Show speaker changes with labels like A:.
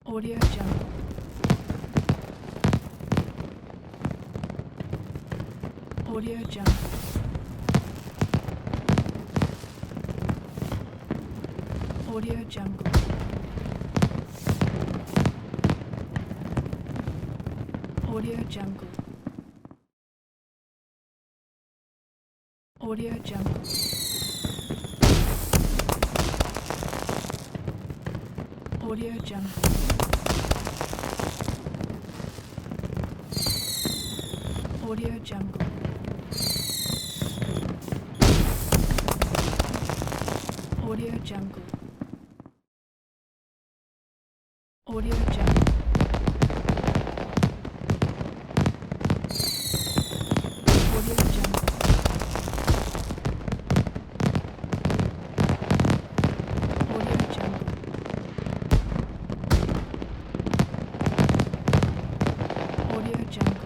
A: Audio Jungle. Audio Jungle. Audio Jungle. Audio Jungle. Audio Jungle. Audio Jungle. Audio Jungle. Audio Jungle. Audio Jungle. Audio Jungle. Audio Jungle. Audio Jungle.